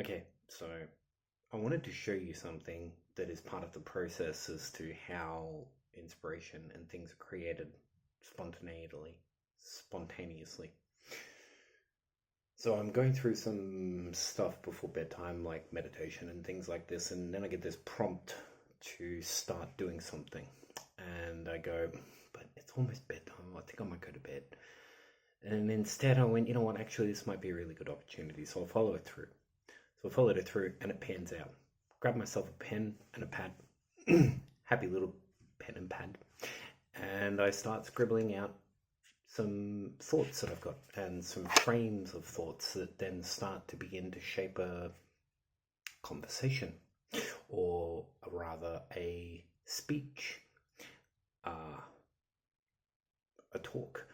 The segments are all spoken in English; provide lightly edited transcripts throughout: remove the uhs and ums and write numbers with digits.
Okay, so I wanted to show you something that is part of the process as to how inspiration and things are created spontaneously. So I'm going through some stuff before bedtime, like meditation and things like this, and then I get this prompt to start doing something. And I go, but it's almost bedtime. I think I might go to bed. And instead I went, you know what, actually this might be a really good opportunity, so I'll follow it through. So I followed it through and it pans out. Grab myself a pen and a pad, happy little pen and pad, and I start scribbling out some thoughts that I've got and some frames of thoughts that then start to begin to shape a conversation, or rather a speech, a talk.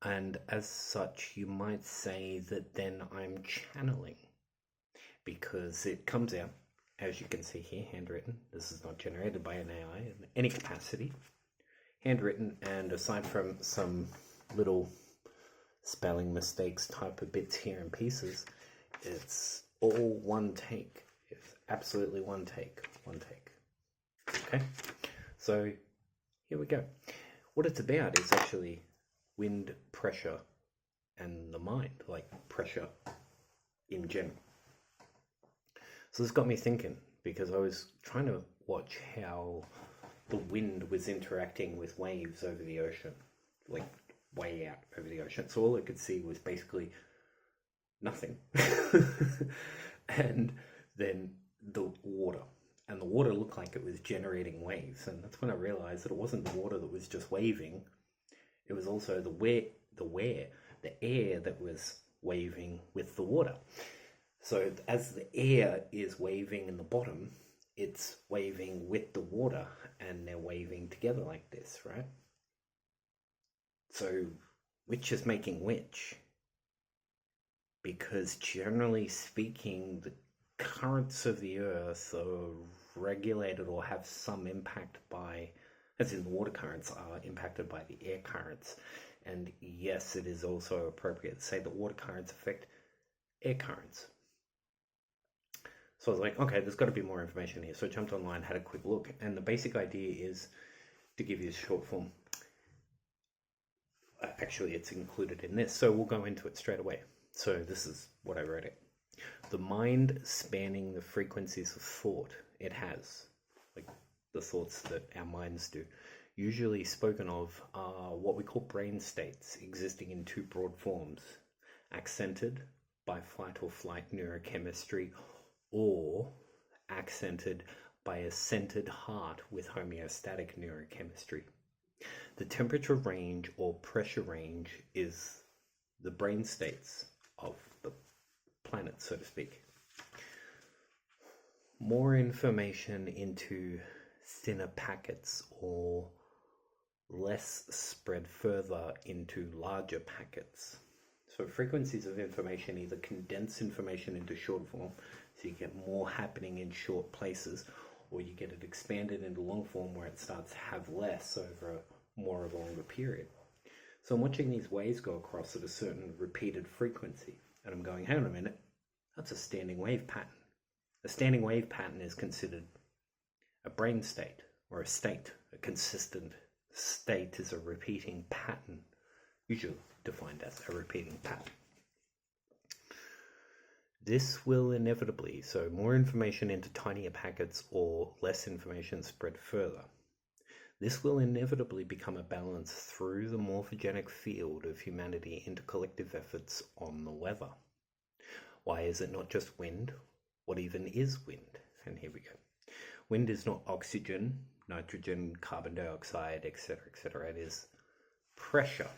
And as such, you might say that then I'm channeling, because it comes out, as you can see here, handwritten. This is not generated by an AI in any capacity. Handwritten, and aside from some little spelling mistakes type of bits here and pieces, it's all one take. It's absolutely one take. Okay, so here we go. What it's about is actually wind, pressure, and the mind, like pressure in general. So this got me thinking, because I was trying to watch how the wind was interacting with waves over the ocean, like way out over the ocean. So all I could see was basically nothing. And then the water. And the water looked like it was generating waves. And that's when I realized that it wasn't the water that was just waving. It was also the air that was waving with the water. So as the air is waving in the bottom, it's waving with the water, and they're waving together like this, right? So which is making which? Because generally speaking, the currents of the earth are regulated or have some impact by, as in the water currents are impacted by the air currents. And yes, it is also appropriate to say that water currents affect air currents. So I was like, okay, there's got to be more information here. So I jumped online, had a quick look, and the basic idea is to give you a short form. Actually, it's included in this, so we'll go into it straight away. So this is what I wrote it. The mind spanning the frequencies of thought it has, like the thoughts that our minds do, usually spoken of are what we call brain states, existing in two broad forms: accented by fight or flight neurochemistry, or accented by a centered heart with homeostatic neurochemistry. The temperature range or pressure range is the brain states of the planet, so to speak. More information into thinner packets or less spread further into larger packets. So frequencies of information either condense information into short form, so you get more happening in short places, or you get it expanded into long form where it starts to have less over more of a longer period. So I'm watching these waves go across at a certain repeated frequency, and I'm going, hang on a minute, that's a standing wave pattern. A standing wave pattern is considered a brain state, or a state. A consistent state is a repeating pattern, usually defined as a repeating pattern. This will inevitably, so more information into tinier packets or less information spread further. This will inevitably become a balance through the morphogenic field of humanity into collective efforts on the weather. Why is it not just wind? What even is wind? And here we go. Wind is not oxygen, nitrogen, carbon dioxide, etc. It is pressure.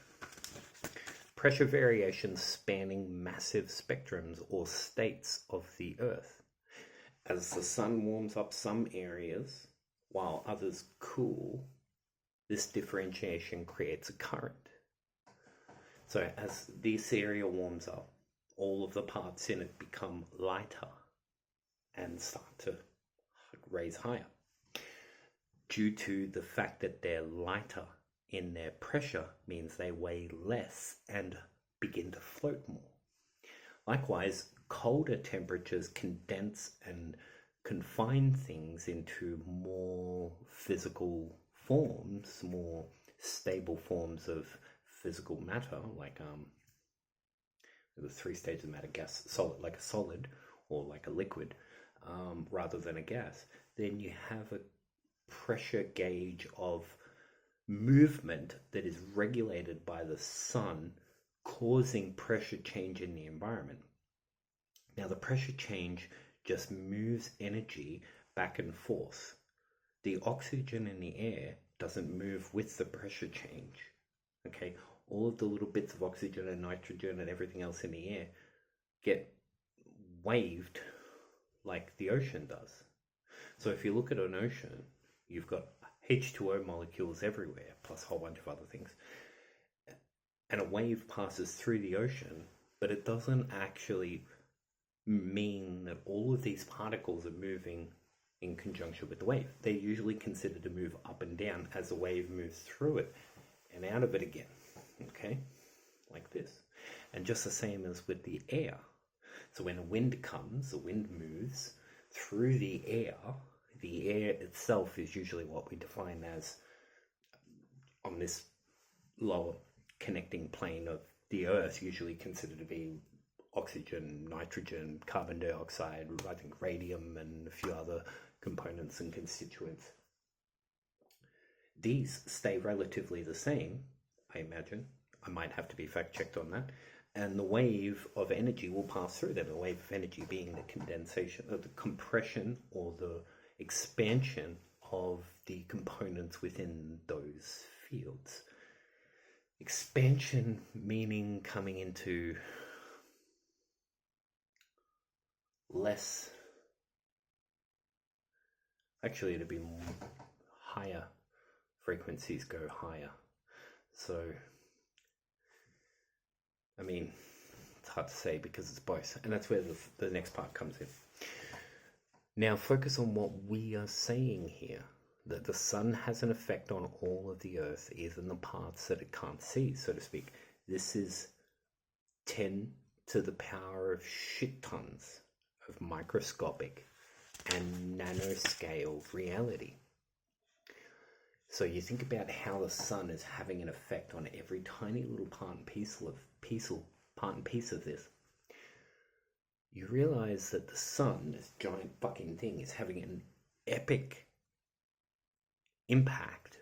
Pressure variations spanning massive spectrums or states of the Earth. As the sun warms up some areas while others cool, this differentiation creates a current. So as this area warms up, all of the parts in it become lighter and start to raise higher, due to the fact that they're lighter in their pressure means they weigh less and begin to float more. Likewise, colder temperatures condense and confine things into more physical forms, more stable forms of physical matter, like the three stages of matter: gas, solid, like a solid, or like a liquid, rather than a gas. Then you have a pressure gauge of movement that is regulated by the sun, causing pressure change in the environment. Now, the pressure change just moves energy back and forth. The oxygen in the air doesn't move with the pressure change. Okay, all of the little bits of oxygen and nitrogen and everything else in the air get waved like the ocean does. So if you look at an ocean, you've got H2O molecules everywhere, plus a whole bunch of other things. And a wave passes through the ocean, but it doesn't actually mean that all of these particles are moving in conjunction with the wave. They're usually considered to move up and down as the wave moves through it and out of it again. Okay? Like this. And just the same as with the air. So when a wind comes, the wind moves through the air. The air itself is usually what we define as, on this lower connecting plane of the earth, usually considered to be oxygen, nitrogen, carbon dioxide, I think radium, and a few other components and constituents. These stay relatively the same, I imagine. I might have to be fact checked on that. And the wave of energy will pass through them. The wave of energy being the condensation, or the compression, or the expansion of the components within those fields. Expansion meaning coming into less, actually it'd be higher frequencies go higher. So, I mean, it's hard to say because it's both, and that's where the next part comes in. Now focus on what we are saying here, that the sun has an effect on all of the earth, even the parts that it can't see, so to speak. This is 10 to the power of shit tons of microscopic and nanoscale reality. So you think about how the sun is having an effect on every tiny little part and piece of this. You realize that the sun, this giant fucking thing, is having an epic impact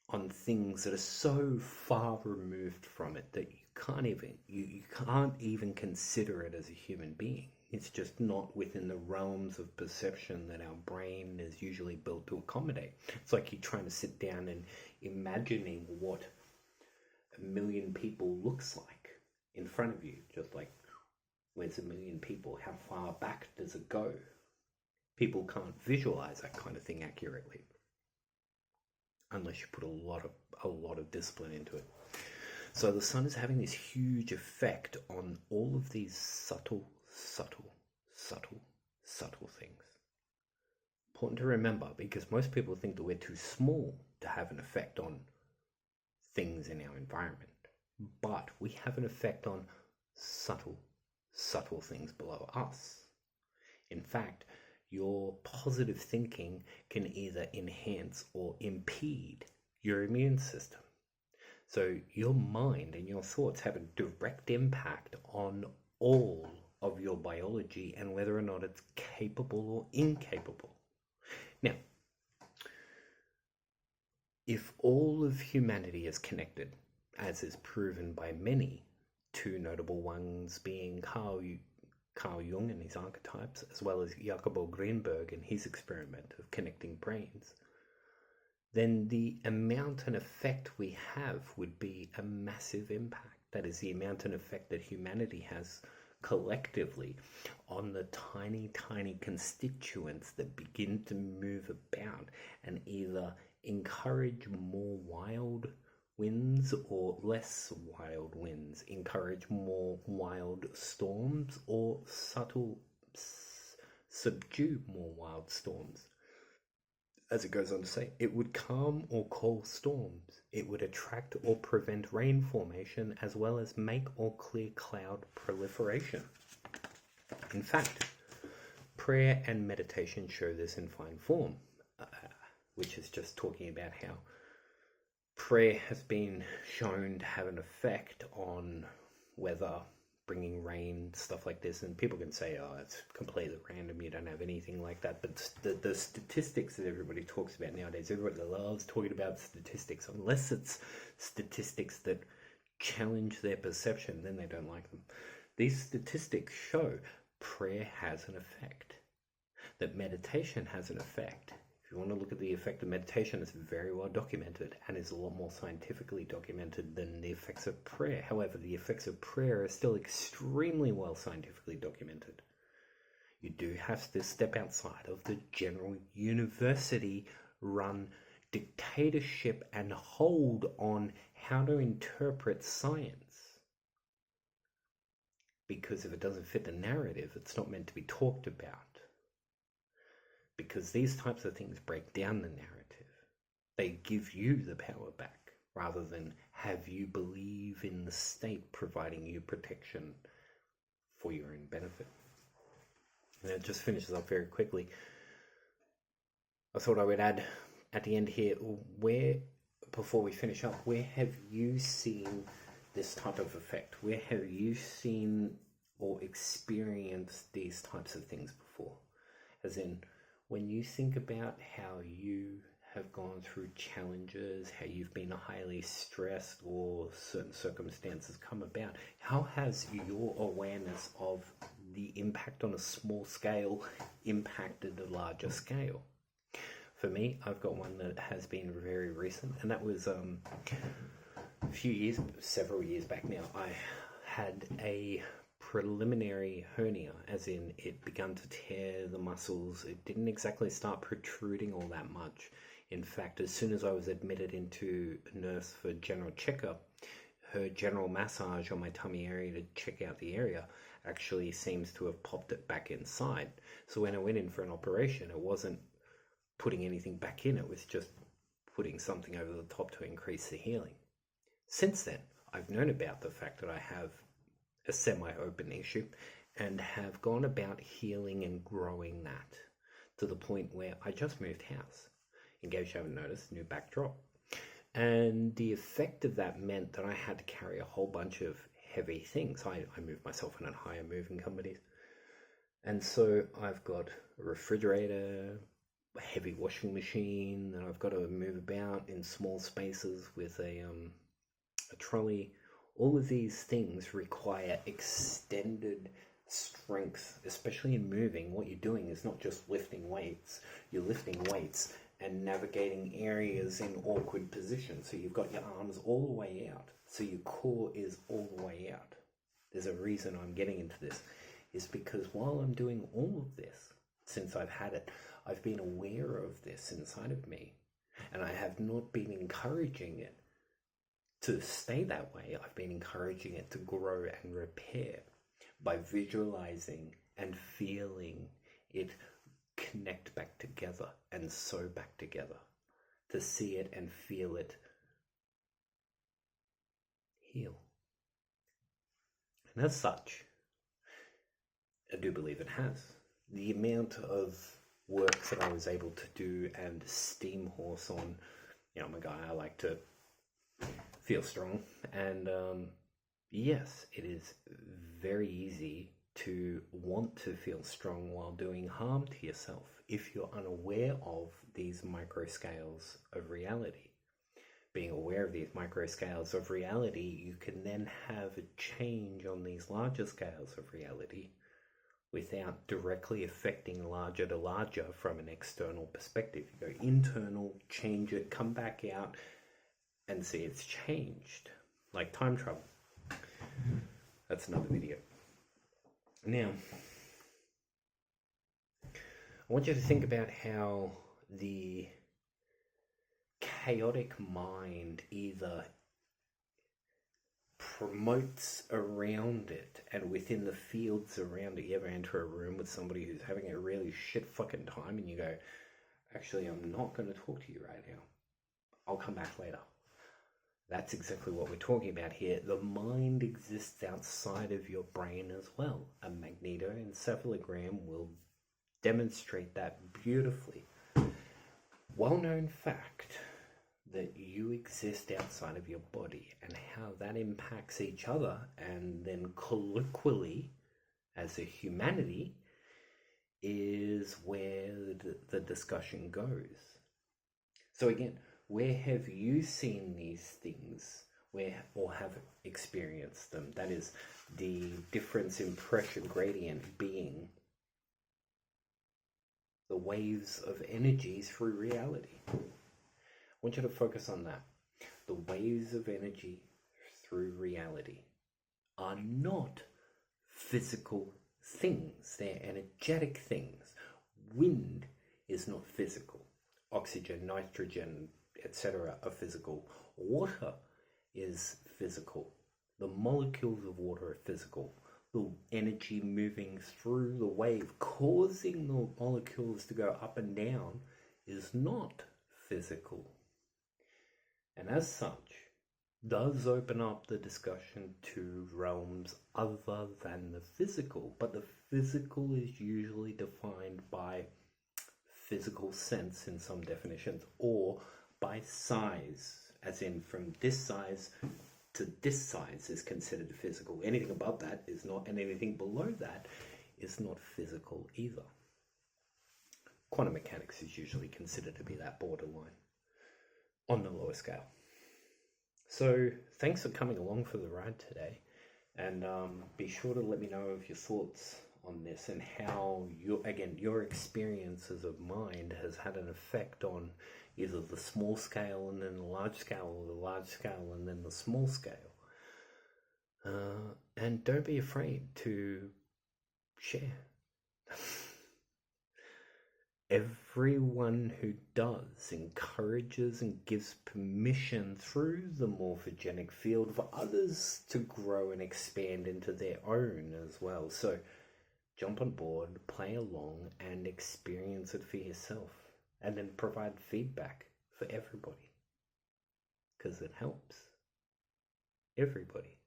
on things that are so far removed from it that you can't even consider it as a human being. It's just not within the realms of perception that our brain is usually built to accommodate. It's like you're trying to sit down and imagining what a million people looks like in front of you. Just like, where's a million people? How far back does it go? People can't visualize that kind of thing accurately unless you put a lot of discipline into it. So the sun is having this huge effect on all of these subtle things. Important to remember, because most people think that we're too small to have an effect on things in our environment. But we have an effect on subtle things below us. In fact, your positive thinking can either enhance or impede your immune system. So your mind and your thoughts have a direct impact on all of your biology and whether or not it's capable or incapable. Now, if all of humanity is connected, as is proven by many, two notable ones being Carl Jung and his archetypes, as well as Jacobo Greenberg and his experiment of connecting brains, then the amount and effect we have would be a massive impact. That is the amount and effect that humanity has collectively on the tiny constituents that begin to move about and either encourage more wild winds or less wild winds, encourage more wild storms, or subdue more wild storms. As it goes on to say, it would calm or quell storms. It would attract or prevent rain formation, as well as make or clear cloud proliferation. In fact, prayer and meditation show this in fine form, which is just talking about how prayer has been shown to have an effect on weather, bringing rain, stuff like this. And people can say, oh, it's completely random, you don't have anything like that. But the statistics that everybody talks about nowadays, everybody loves talking about statistics. Unless it's statistics that challenge their perception, then they don't like them. These statistics show prayer has an effect, that meditation has an effect. If you want to look at the effect of meditation, it's very well documented and is a lot more scientifically documented than the effects of prayer. However, the effects of prayer are still extremely well scientifically documented. You do have to step outside of the general university-run dictatorship and hold on how to interpret science. Because if it doesn't fit the narrative, it's not meant to be talked about. Because these types of things break down the narrative. They give you the power back, rather than have you believe in the state providing you protection for your own benefit. And it just finishes up very quickly. I thought I would add at the end here, before we finish up, where have you seen this type of effect? Where have you seen or experienced these types of things before? As in, when you think about how you have gone through challenges, how you've been highly stressed or certain circumstances come about, how has your awareness of the impact on a small scale impacted a larger scale? For me, I've got one that has been very recent, and that was several years back now. I had a preliminary hernia, as in it began to tear the muscles. It didn't exactly start protruding all that much. In fact, as soon as I was admitted into a nurse for general checkup, her general massage on my tummy area to check out the area actually seems to have popped it back inside. So when I went in for an operation, it wasn't putting anything back in, it was just putting something over the top to increase the healing. Since then, I've known about the fact that I have a semi-open issue and have gone about healing and growing that to the point where I just moved house. In case you haven't noticed, new backdrop. And the effect of that meant that I had to carry a whole bunch of heavy things. I moved myself in a higher moving companies. And so I've got a refrigerator, a heavy washing machine that I've got to move about in small spaces with a trolley. All of these things require extended strength, especially in moving. What you're doing is not just lifting weights. You're lifting weights and navigating areas in awkward positions. So you've got your arms all the way out. So your core is all the way out. There's a reason I'm getting into this. Is because while I'm doing all of this, since I've had it, I've been aware of this inside of me. And I have not been encouraging it to stay that way. I've been encouraging it to grow and repair by visualizing and feeling it connect back together and sew back together, to see it and feel it heal. And as such, I do believe it has. The amount of work that I was able to do and steam horse on, I'm a guy, I like to feel strong, and yes, it is very easy to want to feel strong while doing harm to yourself if you're unaware of these micro scales of reality. Being aware of these micro scales of reality, you can then have a change on these larger scales of reality without directly affecting larger to larger from an external perspective. You go internal, change it, come back out, and see it's changed, like time travel. That's another video. Now, I want you to think about how the chaotic mind either promotes around it and within the fields around it. You ever enter a room with somebody who's having a really shit fucking time and you go, actually, I'm not going to talk to you right now. I'll come back later. That's exactly what we're talking about here. The mind exists outside of your brain as well. A magnetoencephalogram will demonstrate that beautifully. Well-known fact that you exist outside of your body, and how that impacts each other, and then colloquially as a humanity, is where the discussion goes. So again, where have you seen these things, where, or have experienced them? That is, the difference in pressure gradient being the waves of energy through reality. I want you to focus on that. The waves of energy through reality are not physical things, they're energetic things. Wind is not physical. Oxygen, nitrogen, etc. are physical. Water is physical. The molecules of water are physical. The energy moving through the wave, causing the molecules to go up and down, is not physical. And as such, does open up the discussion to realms other than the physical. But the physical is usually defined by physical sense in some definitions, or by size, as in from this size to this size is considered physical. Anything above that is not, and anything below that is not physical either. Quantum mechanics is usually considered to be that borderline on the lower scale. So thanks for coming along for the ride today, and be sure to let me know of your thoughts on this, and how your experiences of mind has had an effect on either the small scale and then the large scale, or the large scale and then the small scale. And don't be afraid to share. Everyone who does encourages and gives permission through the morphogenic field for others to grow and expand into their own as well. So jump on board, play along, and experience it for yourself, and then provide feedback for everybody, because it helps everybody.